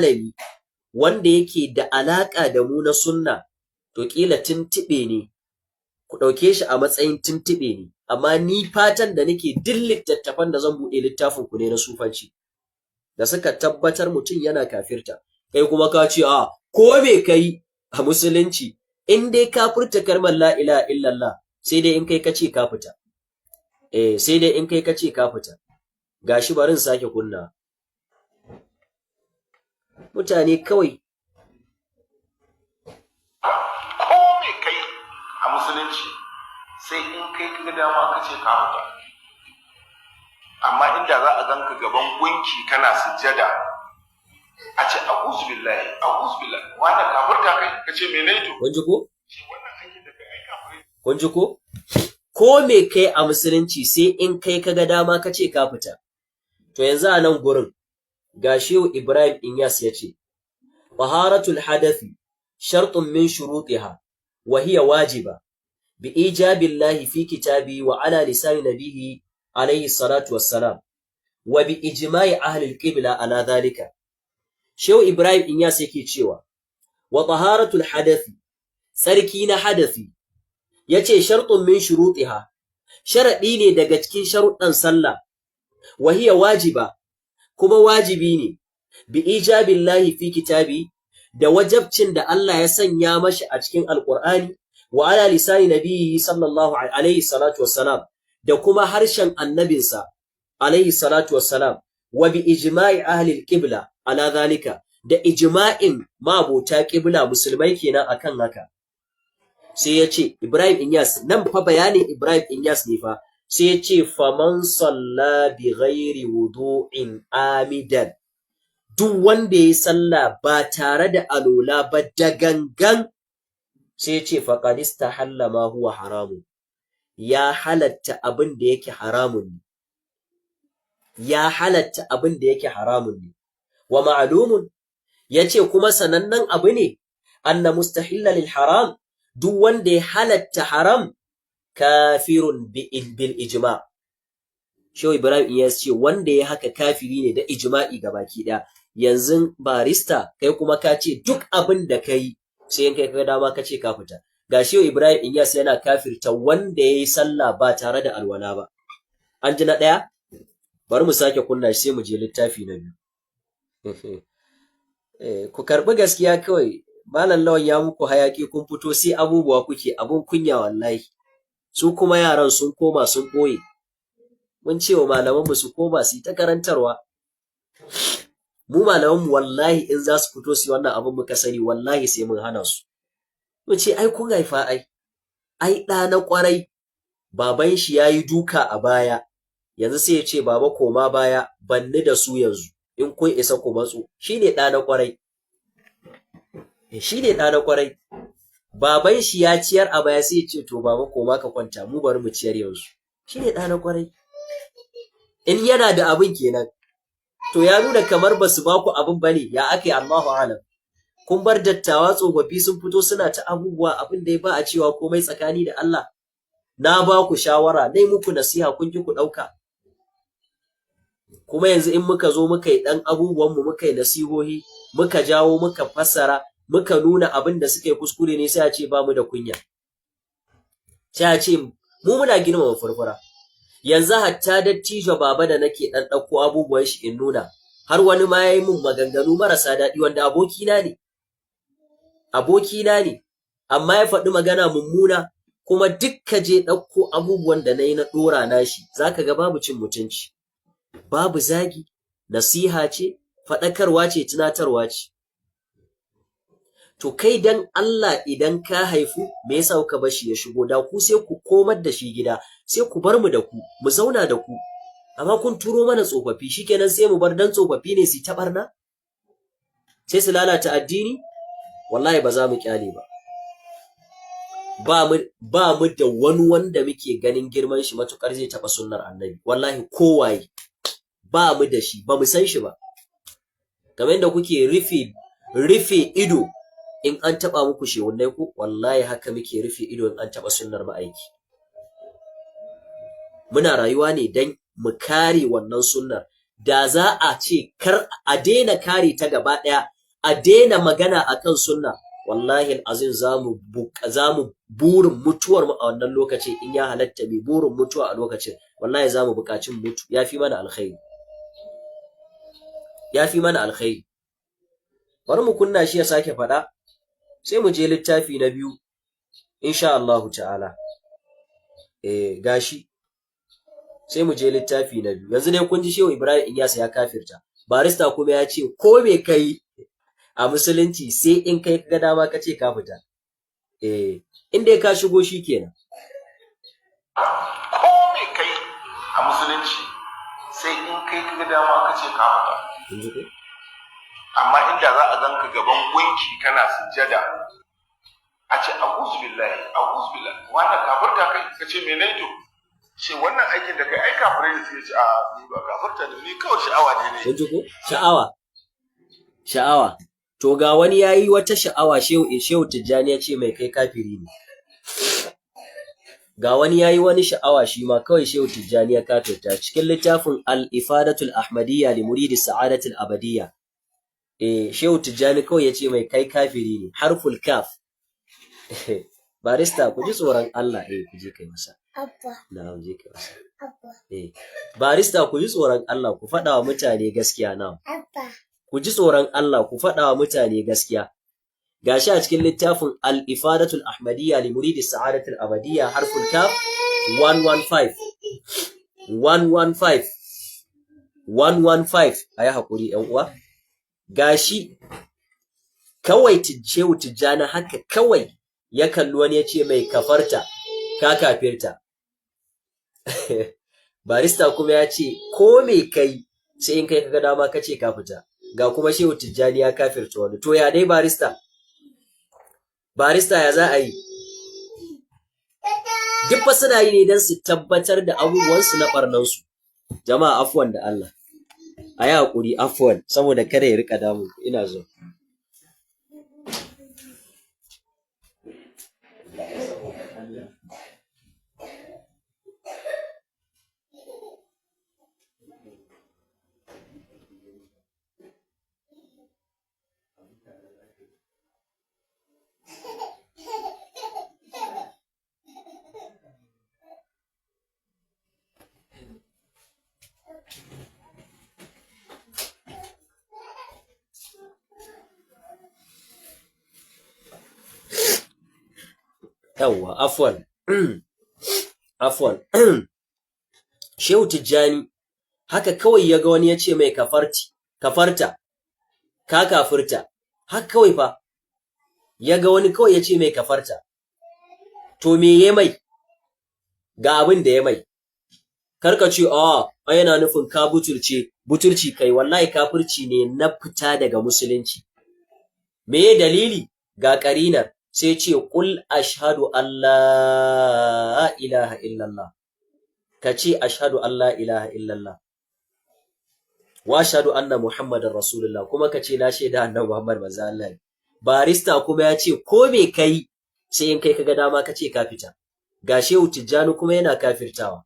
malami wanda yake da alaka da mu na sunna to kila tuntube ne ku dauke shi a matsayin tuntube ne, amma ni fatan da nake duk littattafan da zan bude littafin ku ne na sufanci da suka tabbatar mutum yana kafirta, kai kuma ka ce a ko me kai a musulunci in dai ka furta kalmar la ilaha illallah sai dai in kai kace ka fita, sai dai in kai kace ka fita. Gashi barin sake kunna mutane kawai ko me kai a musulunci sai in kai kaga dama kace ka fita, amma inda za a ganka gaban gunki kana sujjada a ce a'udhu billahi wanda kafirta kai kace menene to kun ji ko wannan aikin da kai ai kafiri kun ji ko me kai a musulunci sai in kai kaga dama kace ka fita. To yanzu a nan gurin ga Shehu Ibrahim Inyas yace taharatul hadathi shartun min shurutiha wa hiya wajiba bi ijabillahi fi kitabi wa ala lisani nabihi alayhi salatu wassalam wa bi ijma'i ahli al-qibla ala dhalika. Shehu Ibrahim Inyas yake cewa wa taharatul hadathi sarki na hadathi yace shartun min shurutiha sharadi ne daga cikin sharuɗan sallah, wa hiya wajiba kuma wajibi ne bi ijabillahi fi kitabi da wajabcin da Allah ya sanya mashi a cikin alqur'ani wa ala lisani nabiyyi sallallahu alaihi salatu wassalam da kuma harshen annabinsa alaihi salatu wassalam wa bi ijma'i ahli alqibla ala zalika da ijma'in mabota qibla musulmai kenan akan haka. Sai yace Ibrahim Inyas nan fa bayanin Ibrahim Inyas ne fa, sai yace faman salla bi ghairi wudu'in amidan duk wanda yayi sallah ba tare da alola ba da gangan, sai yace faqad istahalla ma huwa haramun ya halatta abin da yake haramun ne, ya halatta abin da yake haramun ne. Wa ma'lumun yace kuma sanannen abu ne anna mustahilla lil haram duk wanda ya halatta haram kafirun bil ijma'. Shehu Ibrahim ya ce wanda ya haka kafiri ne da ijma'i gabaki daya. Yanzu barista kai kuma ka ce duk abin da kai sai in kai ka dama ka ce ka fita. Ga Shehu Ibrahim Inyas yana kafirta wanda yayi sallah ba tare da alwala ba. An ji na daya? Bari mu sake kunna shi sai mu je littafi na biyu. Ku karbi gaskiya kawai. Malam Lawan ya muku hayaki kun fito sai abubuwa kuke abun kunya wallahi. Su kuma yaran sun koma sun koye. Mun ce wa malaman mu su koma su ta karantarwa. Mu malaman mu wallahi in za su fito su wannan abun muka sani wallahi sai mun hana su. Mun ce ai kun haifa ai da na kwarai baban shi yayi duka a baya. Yanzu sai ya ce baba koma baya banni da su yanzu in kun isa ku matso. Shine da na kwarai. Shi ne ɗa na ƙwarai, baban shi ya ciyar a baya sai ya ce to baba koma ka kwanta mu bari mu ciyar yanzu. Shi ne ɗa na ƙwarai. In yana da abin kenan, to ya nuna kamar ba su ba ku abin ba ne, ya aka yi Allahu alam. Kun bar dattawa tsofaffi sun fito suna ta abubuwa abin da ya ba a cewa komai tsakani da Allah. Na ba ku shawara, nai muku nasiha kun ki ku ɗauka. Kuma yanzu in muka zo muka yi ɗan abubuwanmu muka yi nasihohi, muka jawo muka fassara, muka nuna abin da suka yi kuskure ne sai a ce ba mu da kunya. Sai a ce mu muna girmama furfura. Yanzu hatta dattijo baba da nake dan dauko abubuwan shi in nuna har wani ma yayi mun maganganu marasa daɗi wanda abokina ne. Abokina ne amma ya faɗi magana mummuna kuma dukka je dauko abubuwan da nayi na dora nashi zaka ga babu cin mutunci. Babu zagi, nasiha ce, faɗakarwa ce, tunatarwa ce. To kai dan Allah idan ka haifu me yasa kuka bar shi ya shigo da ku sai ku komar da shi gida sai ku bar mu da ku mu zauna da ku amma kun turo mana tsofaffi shikenan sai mu bar dan tsofaffi ne su ta barna sai su lalata addini wallahi ba za mu kyale ba mu da wani wanda muke ganin girman shi matukar zai taba sunnar annabi wallahi kowaye ba mu da shi ba mu san shi ba kamar yadda kuke rufe ido in an taba muku shehunai ku wallahi haka muke rufe ido in an taba sunnar ma'aiki muna rayuwa ne dan mu kare wannan sunnar da za a ce kar a daina kare ta gaba ɗaya, a daina magana akan sunna, wallahi azim zamu burin mutuwar mu a wannan lokaci in ya halatta mai burin mutuwa a lokacin, wallahi zamu buƙaci mutu, yafi mana alkhairi. Yafi mana alkhairi. Bari mu kunna shi ya sake faɗa, sai mu je littafi na biyu insha Allah ta'ala. Gashi sai mu je littafi na biyu. Yanzu dai kun ji Shehu Ibrahim Inyas ya kafirta. Barista kuma ya ce ko me kai a musulunci sai in kai ga dama ka ce ka fita. In dai ka shigo shikenan. Ko me kai a musulunci sai in kai ga dama ka ce ka fita. Amma inda za a zanka gaban gunki kana sujjada a ce a'udhu billahi wanda kafirta kai ka ce me nayi to ce wannan aikin da kai ai kafirai ne suke ce a ni ba kafirta ne ni kawai sha'awa ne. Kun ji ko? Sha'awa. To ga wani yayi wata sha'awa Shehu Tijjani ya ce mai kai kafiri ne. Ga wani yayi wani sha'awa shi ma kawai Shehu Tijjani ya kafirta cikin littafin Al-Ifadatul Ahmadiyya li Muridi Sa'adatul Abadiyya. Shehu Tijjani kawai ya ce mai kai kafiri ne, harful kaf. Barista ku ji tsoron Allah, ku je kai masa. Na je kai masa. Barista ku ji tsoron Allah, ku faɗa wa mutane gaskiya na. Ku ji tsoron Allah, ku faɗa wa mutane gaskiya. Gashi a cikin littafin Al-Ifadatul Ahmadiyya li Muridi Sa'adatul Abadiyya harful kaf 115. 115 ayi hakuri ƴan uwa. Gashi kawai Shehu Tijjani haka kawai ya kalli wani ya ce mai kafarta, ka kafirta. Barista kuma ya ce ko me kai sai in kai kaga dama ka ce ka fita. Ga kuma Shehu Tijjani ya kafirta wani. To ya dai barista? Barista ya za a yi? Duk fa suna yi ne don su tabbatar da abubuwansu na ɓarnansu. Jama'a afwan da Allah. A yi haƙuri afwan saboda kada ya riƙa damu, ina zo. Yawwa, afwan. Shehu Tijjani haka kawai ya ga wani ya ce mai kafarta, ka kafirta. Haka kawai fa, ya ga wani kawai ya ce mai kafarta. To me ya mai? Ga abin da ya mai. Karka ce, ai yana nufin ka butulci kai, wallahi kafirci ne na fita daga musulunci. Me dalili? Ga ƙarinar. Sai ce qul ashhadu an la ilaha illallah, ka ce ashhadu an la ilaha illallah wa ashhadu anna muhammadar rasulullah, kuma ka ce na shaida annabi muhammad manzo Allah. Barista kuma ya ce ko me kai sai in kai kaga dama ka ce ka fita. Ga Shehu Tijjani kuma yana kafirtawa.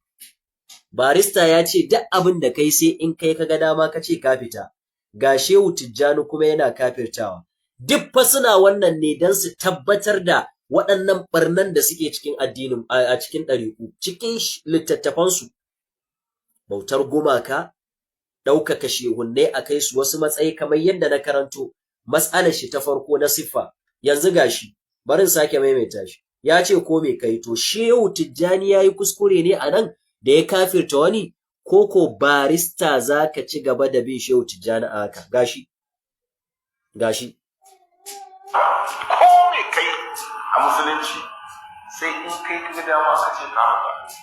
Barista ya ce duk abin da kai sai in kai kaga dama ka ce ka fita. Ga Shehu Tijjani kuma yana kafirtawa. Duk fa suna wannan ne don su tabbatar da waɗannan ɓarnan da suke cikin addinin a cikin ɗariƙu, cikin littattafansu. Bautar gumaka, ɗaukaka shehunnai a kai su wasu matsayi kamar yadda na karanto mas'alar shi ta farko na siffa. Yanzu gashi, barin sake maimaita shi. Ya ce ko me kai to Shehu Tijjani yayi kuskure ne a nan da ya kafirta wani, ko barista zaka ci gaba da bin Shehu Tijjani a haka. Gashi. Ko me kai a musulunci sai in kai kaga dama ka ce ka fita.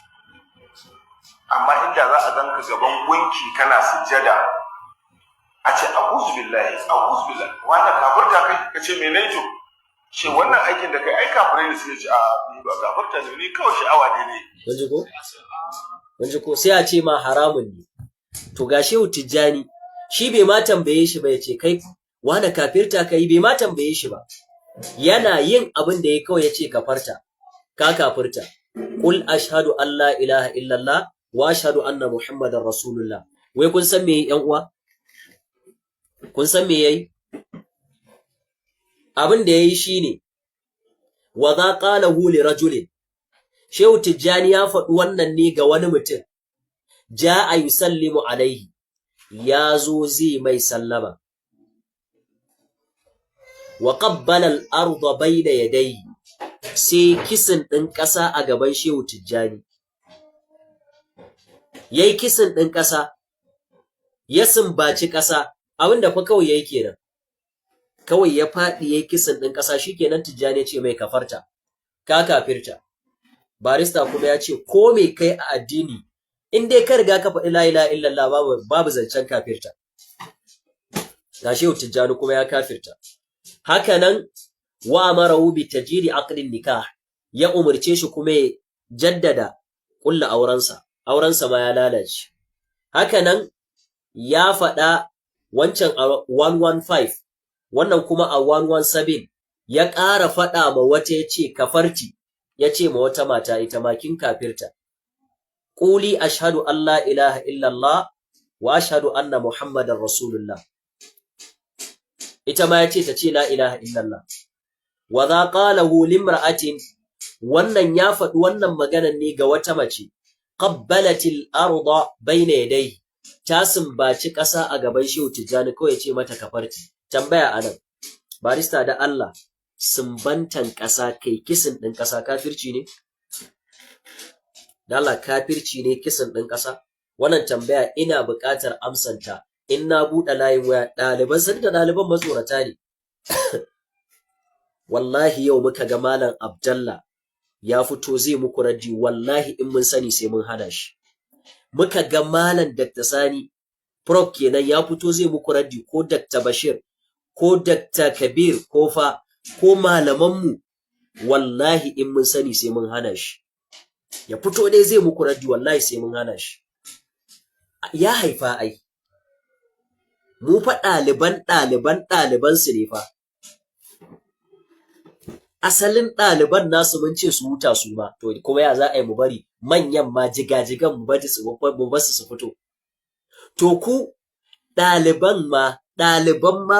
Amma inda za a zanka gaban gunki kana sujjada a ce a'udhu billahi wanda kafirta kai ka ce me nayi to ce wannan aikin da kai ai kafirai ne suke ce a ni ba kafirta ne ni kawai sha'awa ne. Wanje ko sai a ce ma haramun ne. To ga Shehu Tijjani shi bai ma tambaye shi ba ya ce kai wanda kafirta kai, bai ma tambaye shi ba. Yana yin abin da ya kawai ya ce kafarta, ka kafirta. Qul ashhadu an la ilaha illallah wa ashhadu anna muhammadar rasulullah. wai kun san me yan uwa? Kun san me yayi? Abin da yayi shine wa za qalahu li rajulin. Shehu Tijjani ya faɗi wannan ne ga wani mutum. Ja'a yusallimu alaihi. Ya zo zai mai sallama. Wa qabbala al-ardha bayna yadayhi. Sai kisin ɗin ƙasa a gaban Shehu Tijjani. Yayi kisin ɗin ƙasa, ya sumbaci ƙasa, abinda fa kawai yayi kenan. Kawai ya faɗi yayi kisin ɗin ƙasa, shikenan Tijjani ya ce mai kafarta, ka kafirta. Barista kuma ya ce ko me kai a addini, in dai ka riga ka faɗi la ilaha illallah babu zancen kafirta. Ga Shehu Tijjani kuma ya kafirta. Haka nan wa amarahu bi tajiri aqdin nikah, ya umurce shi kuma ya jaddada kulla aurensa ma ya lalace. Haka nan ya faɗa wancan a 115, wannan kuma a 117 ya ƙara faɗa ma wata ya ce kafarti, ya ce ma wata mata ita ma kin kafirta. Quli ashhadu an la ilaha illallah wa ashhadu anna muhammadar rasulullah. Ita ma ya ce ta ce la ilaha illallah. Wa za qalahu limra'atin, wannan ya faɗi wannan maganan ne ga wata mace. Qabbalatil arda bayna yadayhi, ta sumbaci ƙasa a gaban Shehu Tijjani, kawai ce mata kafarti. Tambaya anan, barista da Allah, sumbantan ƙasa kai kisin ɗin ƙasa kafirci ne? Da Allah kafirci ne kisin ɗin ƙasa? Wannan tambaya ina buƙatar amsanta. In na buɗe layin waya, ɗaliban sun da ɗaliban matsorata ne. Wallahi yau muka ga Malam Abdallah ya fito zai muku raddi, wallahi in mun sani sai mun hana shi. Muka ga Malam Dr. Sani Prof kenan ya fito zai muku raddi, ko Dr. Bashir ko Dr. Kabir ko malamanmu, wallahi in mun sani sai mun hana shi. Ya fito dai zai muku raddi, wallahi sai mun hana shi. Ya haifa ai. Mu fa ɗaliban su ne fa. Asalin ɗaliban nasu mun ce su huta su ma, to kuma ya za a yi mu bari manyan ma jigajigan mu basu su fito. To ku ɗaliban ma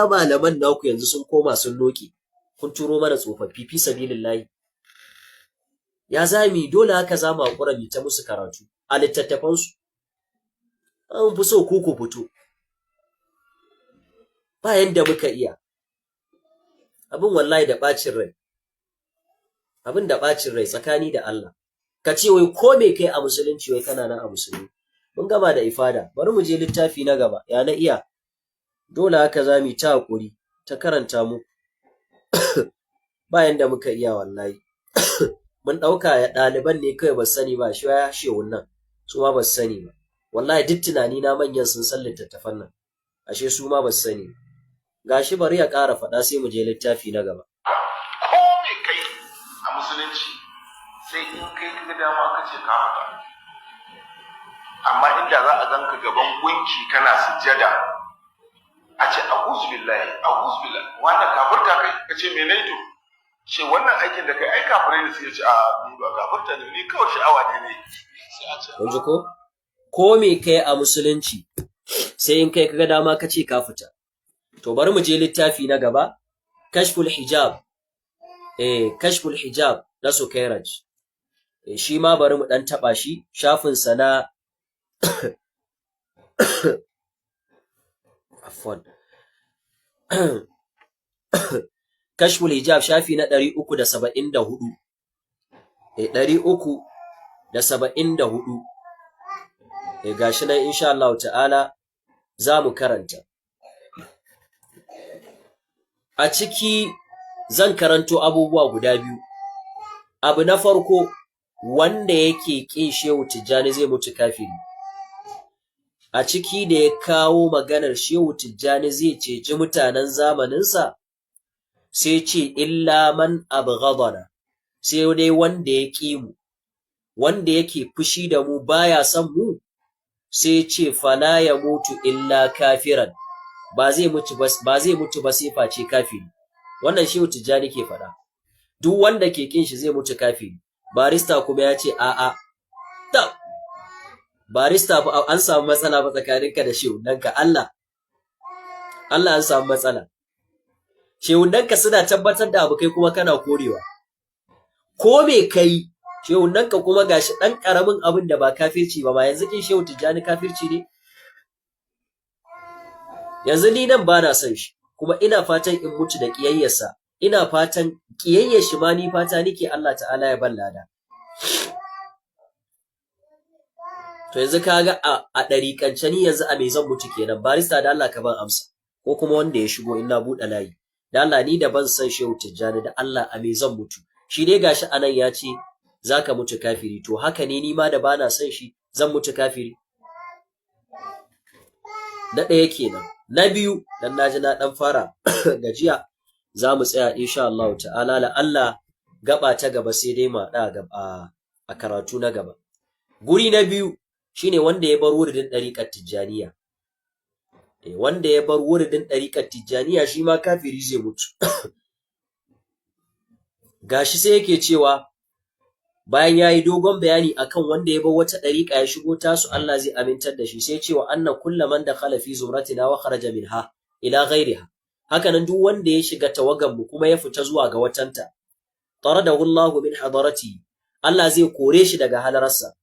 malaman naku yanzu sun koma sun noke, kun turo mana tsofaffi fi sabilillahi. Ya zami dole haka za mu hakura mu ta musu karatu a littattafansu. An fi so ku fito. Ba yanda muka iya. Abin wallahi da ɓacin rai. Abin da ɓacin rai tsakani da Allah. Ka ce wai ko me kai a musulunci wai kana nan a musulmi. Mun gama da ifada, bari mu je littafi na gaba. Ya na iya. Dole haka za mu ta hakuri ta karanta mu. Bayan da muka iya wallahi. Mun ɗauka ya ɗaliban ne kawai ba sani ba, shi ya shehun nan. Su ma ba sani ba. Wallahi duk tunani na manyan sun san littattafan nan. Ashe su ma ba sani. Gashi bari ya ƙara faɗa sai mu je littafi na gaba. Musulunci sai in kai kaga dama ka ce ka faɗa, amma inda za a ganka gaban gunki kana sujjada a ce a'udhu billahi wannan kafirta kai, ka ce me nayi to ce wannan aikin da kai ai kafirai ne, sai ya ce a ni ba kafirta ne, ni kawai sha'awa ne sai a ce yanzu ko me kai a musulunci sai in kai kaga dama ka ce ka fita. To bari mu je littafi na gaba, kashful hijab. Kashful hijab na Sukairaj. Shi ma bari mu dan taba shi, shafin sa na afwan. Kashful hijab shafi na 374. 374. Gashi nan insha Allah ta'ala za mu karanta. A ciki zan karanto abubuwa guda biyu. Abu na farko, wanda yake ƙin Shehu Tijjani zai mutu kafiri. A ciki da ya kawo maganar Shehu Tijjani zai ceci mutanen zamaninsa, sai ce illa man abghadana, sai dai wanda ya ƙi mu, wanda yake fushi da mu baya son mu, sai ce fala ya mutu illa kafiran, ba zai mutu ba sai face kafiri. Wannan Shehu Tijjani ke faɗa. Duk wanda ke kin shi zai mutu kafiri. Barista kuma ya ce a'a. barista fa an samu matsala ba tsakaninka da shehunanka. Allah an samu matsala. Shehunanka suna tabbatar da abu kai kuma kana korewa. Ko me kai shehunanka kuma gashi dan karamin abin da ba kafirci ba, yanzu kin Shehu Tijjani kafirci ne? Yanzu ni nan bana son shi kuma ina fatan in mutu da kiyayyarsa. Ina fatan kiyayyar shi ma ni fata nake Allah ta'ala ya ballada. To yanzu kaga a ɗariƙance ni yanzu a me zan mutu kenan? Barista da Allah ka ban amsa, ko kuma wanda ya shigo in na buɗe layi. Da Allah ni da ban san Shehu Tijjani, da Allah a me zan mutu? Shi dai gashi anan ya ce zaka mutu kafiri, to haka ne ni ma da bana son shi zan mutu kafiri? Na ɗaya kenan. Na biyu, dan naji na dan fara gajiya, za mu tsaya insha Allah ta'ala, la Allah gaba ta gaba sai dai ma da gaba a karatu na gaba. Guri na biyu shine wanda ya bar wuridin ɗariƙar Tijjaniya. Wanda ya bar wuridin ɗariƙar Tijjaniya shi ma kafiri zai mutu. Gashi sai yake cewa bayan yayi dogon bayani akan wanda ya bar wata ɗariƙa ya shigo tasu Allah zai amintar da shi, sai cewa anna kullu man dakhala fi zumratina wa kharaja minha ila ghayriha. Haka nan duk wanda ya shiga tawagan mu kuma ya fita zuwa ga watanta, taradahu Allahu min hadarati, Allah zai kore shi daga halararsa.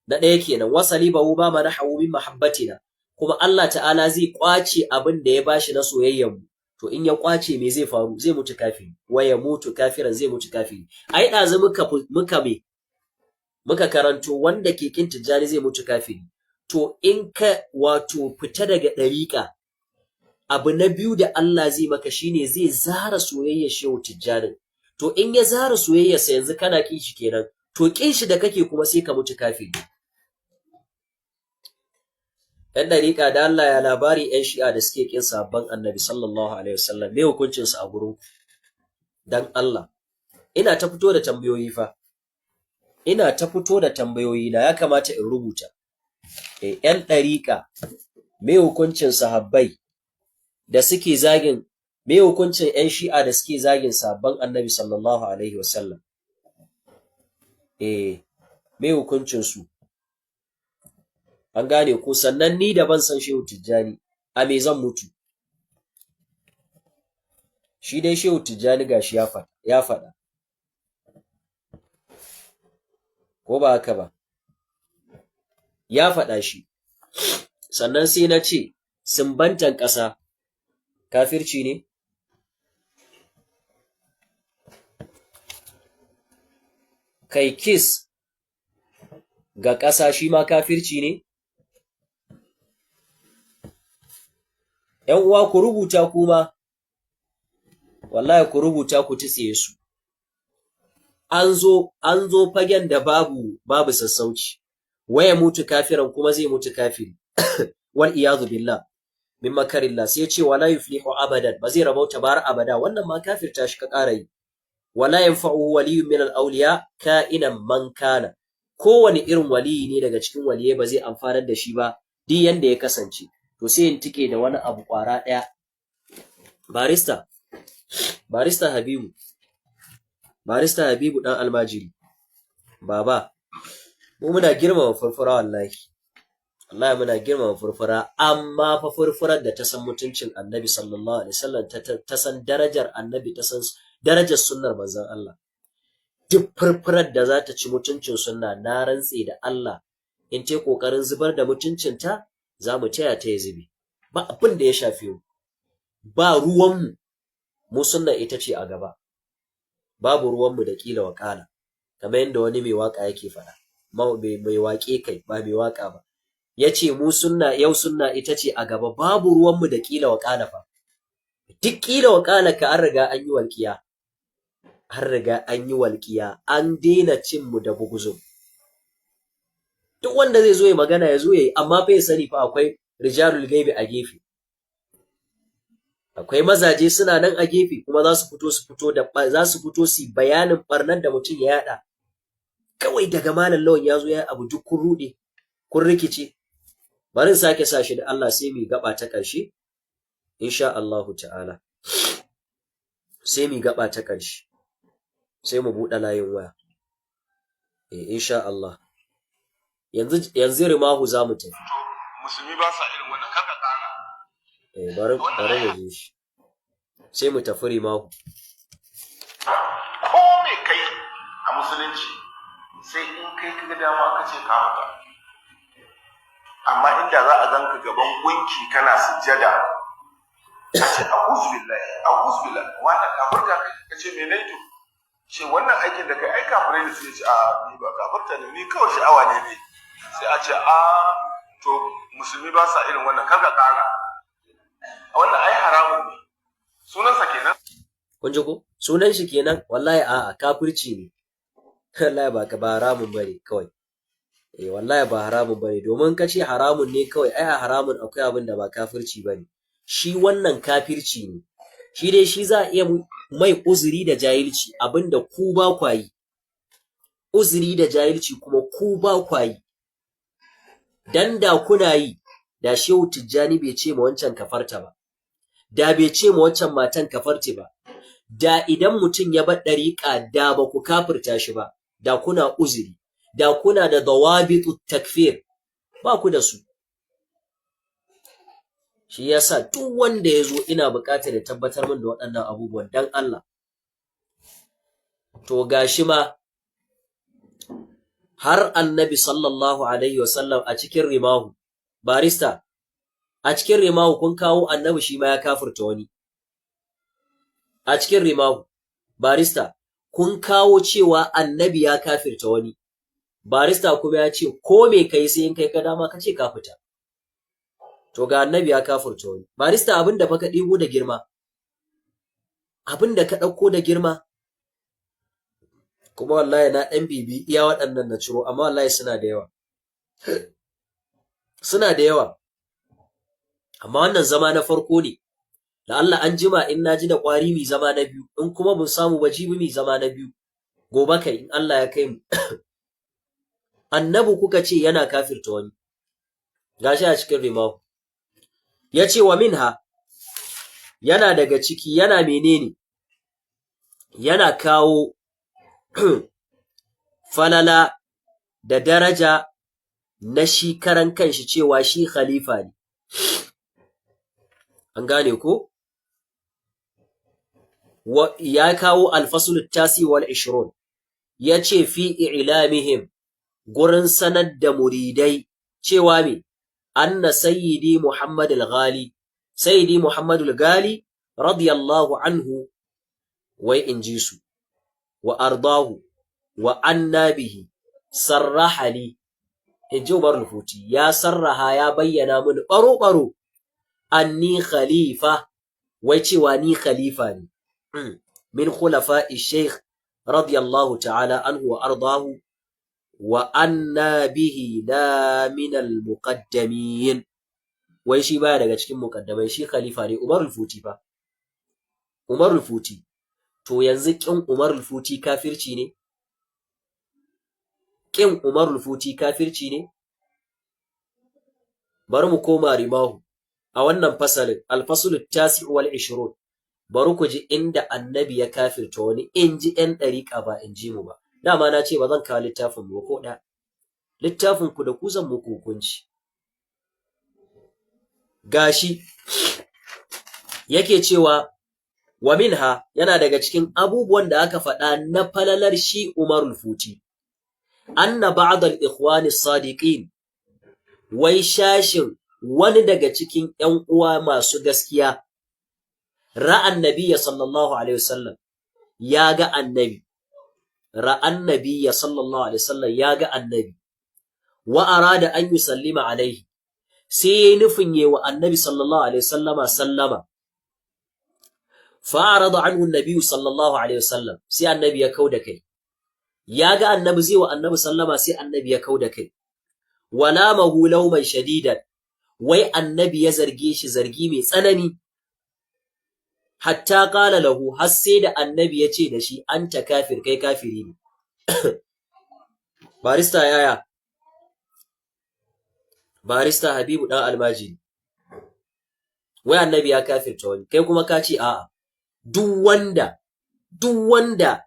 Na ɗaya kenan. Wasalibahu ba manahu min mahabbatina, kuma Allah ta'ala zai kwace abin da ya bashi na soyayyar mu. To in ya kwace me zai faru? Zai mutu kafiri. Waya mutu kafiran, zai mutu kafiri. Ai dazu muka karanto wanda ke kin Tijjani zai mutu kafiri. To in ka wato fita daga ɗariƙa, abu na biyu da Allah zai maka shine zai zara soyayyar Shehu Tijjani. To in ya zara soyayyarsa yanzu kana kin shi kenan. To kin shi da kake kuma sai ka mutu kafiri. ‘Yan ɗariƙa da Allah ya labari ‘yan shi'a da suke ƙin sahabban annabi sallallahu Alaihi wasallam, me hukuncinsu a gurin? Dan Allah, ina ta fito da tambayoyi fa, ina ta fito da tambayoyi na ya kamata in rubuta. ‘Yan ɗariƙa, me hukuncin sahabbai da suke zagin, me hukuncin ‘yan shi'a da suke zagin sahabban annabi sallallahu Alaihi wasallam? Me hukuncinsu? An gane ko? Sannan ni da ban san Shehu Tijjani, a me zan mutu? Shi dai Shehu Tijjani gashi ya faɗa. Ko ba haka ba? Ya faɗa shi. Sannan sai na ce, sumbantan ƙasa kafirci ne? Kai kiss ga ƙasa shi ma kafirci ne? ‘Yan uwa ku rubuta kuma, wallahi ku rubuta ku tsiye su. An zo fagen da babu sassauci, waya mutu kafiran kuma zai mutu kafiri. Wal iyadu billah min makarillah. Sai ce wala yuflihu abadan, ba zai rabauta bar abada. Wannan ma kafirta shi ka ƙara yi. Wala yanfa'u waliyyun min al-awliya ka'inan man kana. Kowane irin waliyi ne daga cikin waliyai ba zai amfanar da shi ba duk yanda ya kasance. To sai in tike da wani abu ƙwara ɗaya. Barista Habibu ɗan almajiri. Baba, mu muna girmama furfura wallahi. Wallahi muna girmama furfura, amma fa furfurar da ta san mutuncin Annabi sallallahu alaihi wasallam, ta san darajar Annabi, ta san darajar sunnar manzon Allah. Duk furfurar da za ta ci mutuncin sunna, na rantse da Allah, in ce kokarin zubar da mutuncinta, za mu taya ta ya zube. Ba abin da ya shafe mu. Ba ruwanmu, mu sunna ita ce a gaba. Babu ruwanmu da kila wakala, kamar yadda wani mai waka yake faɗa. Mai waƙe kai, ba mai waka ba. Yace mu sunna, yau sunna ita ce a gaba, babu ruwanmu da kila wakala fa. Duk kila wakala ka an riga an yi walƙiya. An riga an yi walƙiya, an daina cin mu da buguzum. Duk wanda zai zo ya magana ya zo ya yi, amma fa ya sani fa akwai rijalul gaibi a gefe. Akwai mazaje suna nan a gefe, kuma za su fito su bayanin barnan da mutum ya yada. Kawai daga malam Lawan ya zo ya abu duk kun rude, kun rikice. Bari in sake sa shi da Allah sai mu gaba ta ƙarshe insha Allahu ta'ala. Sai mu gaba ta ƙarshe. Sai mu buɗe layin waya. Insha Allah. yanzu rimahu za mu tafi. To musulmi ba sa irin wannan kaka kara. Bari mu je shi. Sai mu tafi rimahu. Ko me kai a musulunci sai in kai kaga dama ka ce ka fita. Amma inda za a zanka gaban gunki kana sujjada a ce a'udhu billahi wannan kafirta kai ka ce me ne to ce wannan aikin da kai ai kafirai ne sai ce a ni ba kafirta ne ni kawai sha'awa ne sai a ce a to musulmi ba sa irin wannan kaga kara wannan ai haramun ne sunansa kenan kun ji ko sunan shi kenan wallahi a'a kafirci ne wallahi ba haramun bane kawai wallahi ba haramun bane domin ka ce haramun ne kawai ai a haramun akwai abin da ba kafirci bane shi wannan kafirci ne shi dai shi za a iya mai uzuri da jahilci abinda ku ba kwayi uzuri da jahilci kuma ku ba kwayi dan da kuna yi da Shehu Tijjani bai ce ma wancan kafarta ba da bai ce ma wancan matan kafarte ba da idan mutum ya bar dariƙa da ba ku kafirta shi ba da kuna uzuri da kuna da dawabitut takfir ba ku da su shi yasa duk wanda yazo ina buƙatar ya tabbatar min da waɗannan abubuwan dan Allah to gashi ma har annabi sallallahu alaihi wasallam a cikin rimahu barista a cikin rimahu kun kawo annabi shi ma ya kafirta wani a cikin rimahu barista kun kawo cewa annabi ya kafirta wani barista kuma ya ce ko me kai sai in kai ka dama kace ka fita to ga annabi ya kafirta wani barista abinda fa ka digo da girma abinda ka dauko da girma kuma wallahi na dan bibi iya waɗannan na ciro amma wallahi suna da yawa amma wannan zama na farko ne da Allah an jima in naji da kwari mi zama na biyu in kuma mun samu wajibi mi zama na biyu gobe kai in Allah ya kai mu annabi kuka ce yana kafirta wani gashi a cikin rimahu yace wa minha yana daga ciki yana menene yana kawo falala da daraja na shi karan kanshi cewa shi khalifa ne an gane ko ya kawo al-fasl at-tasi wal 20 yace fi i'lamihim gurin sanar da muridai cewa me anna sayyidi Muhammad al-Ghali radiyallahu anhu wai inji su wa ardahu wa annabihi sarraha li inji Umar al-Futi ya sarraha ya bayyana mun baro anni khalifa wai cewa ni khalifa ne min khulafa'i shaykh radiyallahu ta'ala anhu wa ardahu wa annabihi la min al-muqaddamin wai shi baya daga cikin muqaddamai shi khalifa ne Umar al-Futi fa Umar al-Futi to yanzu kin Umar al-Futi kafirci ne kin Umar al-Futi kafirci ne bari mu koma rimahu a wannan fasalin al-fasl at-tasi' wal 20 bari ku ji inda annabi ya kafirta wani inji ɗan dariƙa ba inji mu ba dama na ce ba zan kawo littafin mu ko da littafin ku da ku zan muku hukunci gashi yake cewa wa minha yana daga cikin abubuwan da aka faɗa na falalar shi Umarul Futi anna ba'd al-ikhwan as-sadiqin wai shashin wani daga cikin ƴan uwa masu gaskiya ra'an nabiyyi sallallahu alaihi wasallam ya ga annabi ra'an nabiyyi sallallahu alaihi wasallam ya ga annabi wa arada an yusallima alaihi sai yayi nufin yi wa annabi sallallahu alaihi wasallama sallama fa'arada anhu an-nabi sallallahu alaihi wasallam sai annabi ya kauda kai ya ga annabi zai wa annabi sallama sai annabi ya kauda kai wala mahu lawman shadidan wai annabi ya zarge shi zargi mai tsanani hatta qala lahu har sai da annabi ya ce da shi anta kafir kai kafiri ne barista Habibu dan Almajiri wai annabi ya kafirta wani kai kuma ka ce a'a duk wanda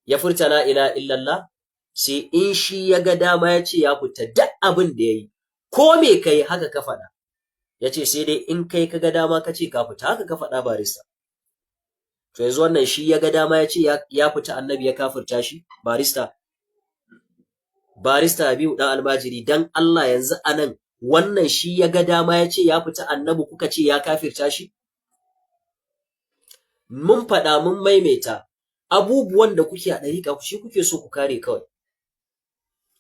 ya furta la ilaha illallah sai in shi ya ga dama ya ce ya fita duk abin da yayi ko me kai haka ka faɗa. Yace sai dai in kai ka ga dama ka ce ka fita, haka ka faɗa barista. To yanzu wannan shi ya ga dama ya ce ya fita, annabi ya kafirta shi barista. Barista Habibu dan Almajiri, dan Allah yanzu anan wannan shi ya ga dama ya ce ya fita, annabi kuka ce ya kafirta shi? Mun faɗa mun maimaita abubuwan da kuke a ɗariƙa shi kuke so ku kare kawai.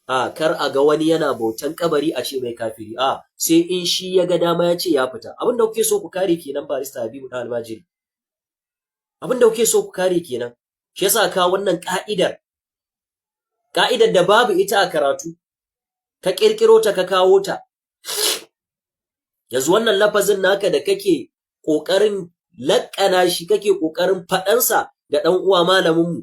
Kar a ga wani yana bautan kabari a ce mai kafiri. Sai in shi ya ga dama ya ce ya fita. Abin da kuke so ku kare kenan barista Habibu dan Almajiri. Abin da kuke so ku kare kenan. Shi yasa ka wannan ka'idar da babu ita a karatu, ka kirkiro ta ka kawo ta. Yanzu wannan lafazin naka da kake kokarin lakkana shi, kake kokarin faɗansa ga dan uwa malamin mu,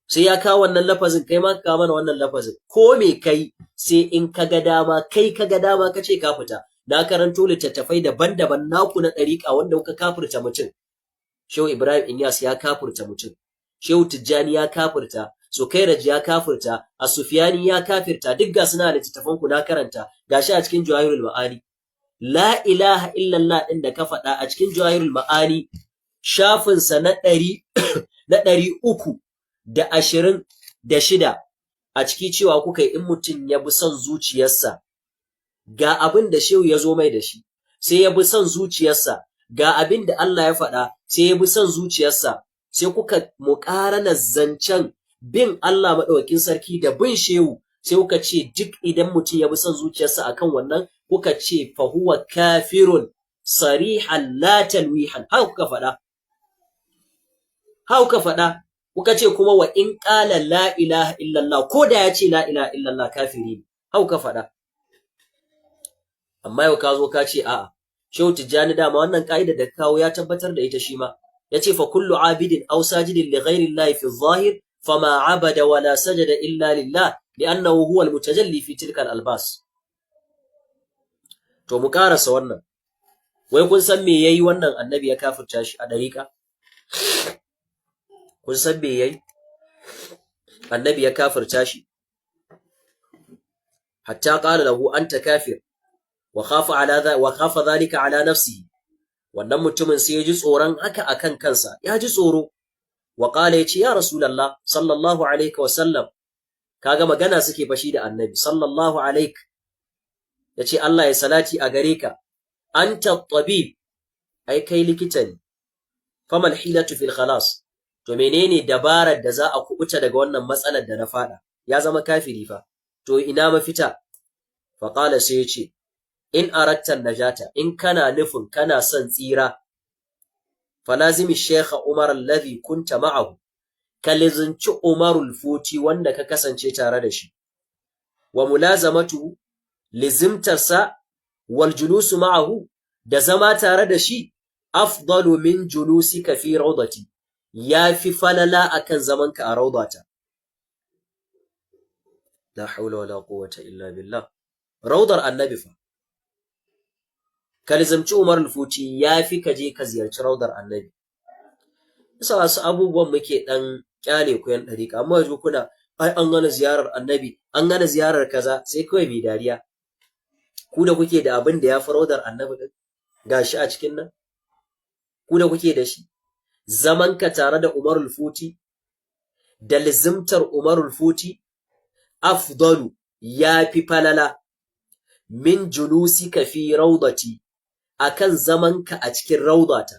sai ya kawo wannan lafazin, kai ma ka mana wannan lafazin. Ko me kai sai in ka ga dama, kai ka ga dama ka ce ka fita. Na karanto littattafai daban-daban naku na ɗariƙa wanda kuka kafirta mutum. Shehu Ibrahim Inyas ya kafirta mutum. Shehu Tijjani ya kafirta. Sukairaj ya kafirta. As-Sufyani ya kafirta. Duk ga suna littattafan ku na karanta. Gashi a cikin Jawahirul Ma'ani. La ilaha illallah din da ka faɗa a cikin Jawahirul Ma'ani, shafin sa na 326 a ciki cewa kuka in mutum ya bi son zuciyarsa ga abin da Shehu ya zo mai da shi, sai ya bi son zuciyarsa ga abin da Allah ya faɗa, sai ya bi son zuciyarsa, sai kuka muƙarana zancen bin Allah maɗaukakin sarki da bin Shehu, sai kuka ce duk idan mutum ya bi son zuciyarsa akan wannan, kuka ce fa huwa kafirun sarihan la talwihan. Haka kuka faɗa. Kuka ce kuma wa in qala la ilaha illallah, ko da ya ce la ilaha illallah kafiri ne. Haka kuka faɗa. Amma yau ka zo ka ce a'a. Shehu Tijjani dama wannan ka'ida da kawo ya tabbatar da ita shi ma. Yace fa kullu abidin aw sajidin li ghayri Allah fi adh-dhahir fama abada wala sajada illa lillah li'annahu huwa al-mutajalli fi tilka al-albas. To mu karasa wannan. Wai kun san me yayi wannan annabi ya kafirta shi a dariƙa? Kun san me yayi? Annabi ya kafirta shi. Hatta qala lahu anta kafir. wa khafa dhalika ala nafsihi. Wannan mutumin sai ya ji tsoron haka akan kansa, ya ji tsoro. Wa qala yace ya rasulullah sallallahu alaihi wa sallam, kaga magana suke fashi da annabi sallallahu alaihi, yace Allah ya salati a gare ka, anta tabib, ai kai likita ne, famal hilatu fil khalas, to menene dabarar da za a kubuta daga wannan matsalar da na fada? Ya zama kafiri fa, to ina mafita? Fa qala sai yace in aratta najata, in kana nufin kana son tsira, falazimi Sheikh Umar alladhi kunta ma'ahu, kalizinci Umarul Futi wanda ka kasance tare da shi, wa mulazamatu lizimtarsa, wal julusu ma'ahu, da zama tare da shi, afdalu min julusika fi rawdati, yafi falala akan zamanka a rawdata. La hawla wala quwwata illa billah. Rawdar annabi fa, kalizamci Umar al-Futi yafi kaje ka ziyarci raudar annabi. Yasa wasu abubuwan muke dan kyale ku yan dariƙa, amma yanzu kuna ai an gana ziyarar annabi, an gana ziyarar kaza, sai kawai bi dariya. Ku da kuke da abin da ya fi raudar annabi din gashi a cikin nan, ku da kuke da shi, zaman ka tare da Umar al-Futi da lizimtar Umar al-Futi afdalu, yafi falala, min julusika fi raudati, akan zamanka a cikin raudata,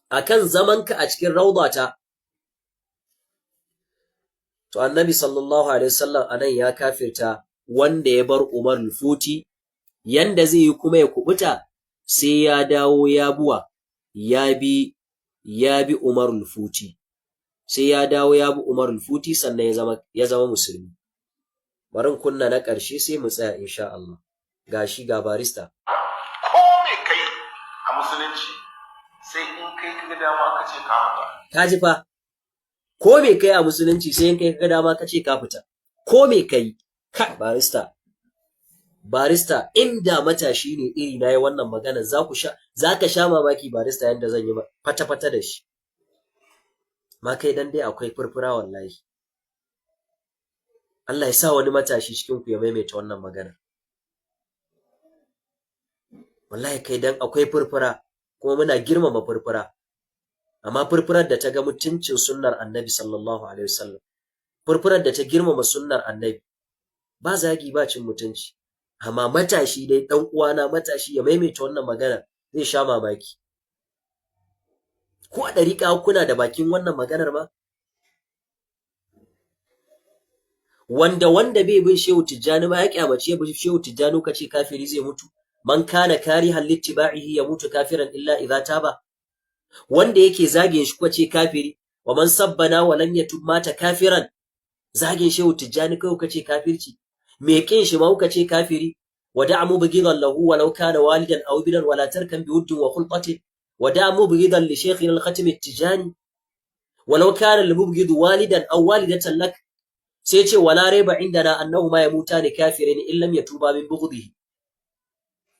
akan zamanka a cikin raudata. To annabi sallallahu alaihi wasallam anan ya kafirta wanda ya bar Umar al-Futi, yanda zai yi kuma ya kubuta sai ya dawo ya buwa ya bi Umar al-Futi, sai ya dawo ya bi Umar al-Futi sannan ya zama musulmi. Barin kunna na ƙarshe sai mu tsaya insha Allah. Gashi ga barista. Ko me kai a musulunci sai in kai kaga dama ka ce ka fita. Ka ji fa? Ko me kai a musulunci sai in kai kaga dama ka ce ka fita. Ko me kai? Ka barista. Barista, inda matashi ne iri na yi wannan magana za ka sha mamaki barista yanda zan yi fata-fata da shi. Ma kai dan dai akwai furfura wallahi. Allah ya sa wani matashi cikin ku ya maimaita wannan magana. Wallahi kai dan akwai furfura kuma muna girmama furfura, amma furfurar da ta ga mutuncin sunnar Annabi sallallahu alaihi wasallam, furfurar da ta girmama sunnar Annabi, ba zagi ba cin mutunci. Amma matashi dai dan uwana matashi ya maimaita wannan magana zai sha mamaki. Ko a dariƙa kuna da bakin wannan maganar ba? Wanda bai bin Shehu Tijjani ba ya kyamace bin Shehu Tijjani kace kafiri zai mutu. Man kana karihan littiba'ihi ya mutu kafiran illa idza taba. Wanda yake zagin shi kace kafiri, wa man sabbana wa lam yatub mata kafiran. Zagin Shehu Tijjani kai kace kafirci. Me kin shi ma kace kafiri. ودع مبغضا له ولو كان والدا أو ابنا ولا تركن بود وخلطة. ودع مبغضا لشيخنا الختم التجاني ولو كان المبغض والدا أو والدة لك. سيتي ولا ريب عندنا أنهما يموتان كافرين إن لم يتوبا من بغضه.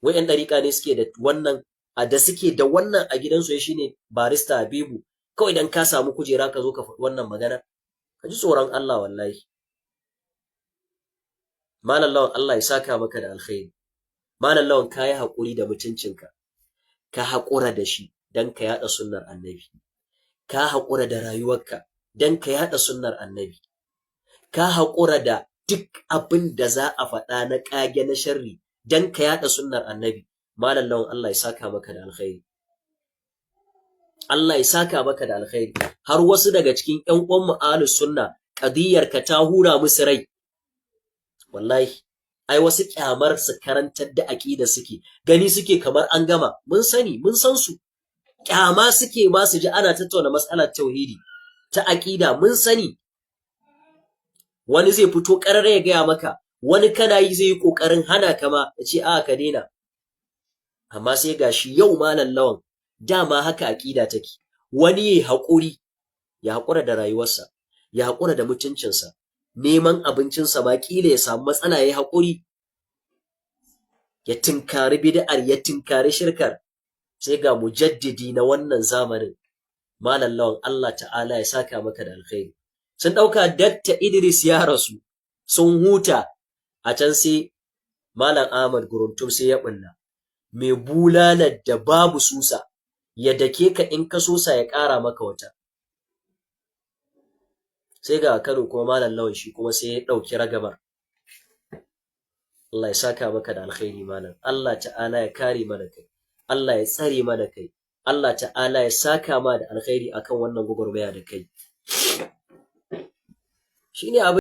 وإن طريقة نسكي da wannan da suke da wannan a gidansu shine barista Habibu. Kawai dan ka samu kujera ka zo ka faɗi wannan magana, ka ji tsoron Allah wallahi. Malam Lawan Allah ya saka maka da alkhairi. Malam Lawan ka yi haƙuri da mutuncinka, ka haƙura da shi don ka yaɗa sunnar Annabi. Ka haƙura da rayuwarka don ka yaɗa sunnar Annabi. Ka haƙura da duk abin da za a faɗa na ƙage na sharri don ka yaɗa sunnar Annabi. Malam Lawan Allah ya saka maka da alkhairi. Allah ya saka maka da alkhairi. Har wasu daga cikin ƴan uwan mu ahlus sunna qadiyarka ta hura musu rai. Wallahi ai wasu kyamar su karantar da aqida suke gani suke kamar an gama. Mun sani mun san su, kyama suke ma su ji ana tattauna mas'alar tauhidi ta aqida. Mun sani wani zai fito karare ya gaya maka, wani kana yi zai yi kokarin hana ka ma ya ce a ka daina. Amma sai gashi yau Malam Lawan dama haka aqida take. Wani yayi hakuri, ya hakura da rayuwarsa, ya hakura da mutuncinsa, neman abincinsa ba kila ya samu matsala yayi haƙuri, ya tinkari bid'ar, ya tinkari shirkar. Sai ga mujaddidi na wannan zamanin Malam Lawan Allah ta'ala ya saka maka da alkhairi. Sun dauka Dr. Idris ya rasu sun huta a can, sai Malam Ahmad Guruntum sai ya bulla mai bulalar da babu susa, ya dake ka in ka sosa ya ƙara maka wata. Sai ga Kano kuma Malam Lawan shi kuma sai ya dauki ragamar. Allah ya saka maka da alkhairi malam. Allah ta'ala ya kare mana kai, Allah ya tsare mana kai, Allah ta'ala ya saka ma da alkhairi akan wannan gugurmaya da kai. Shine abin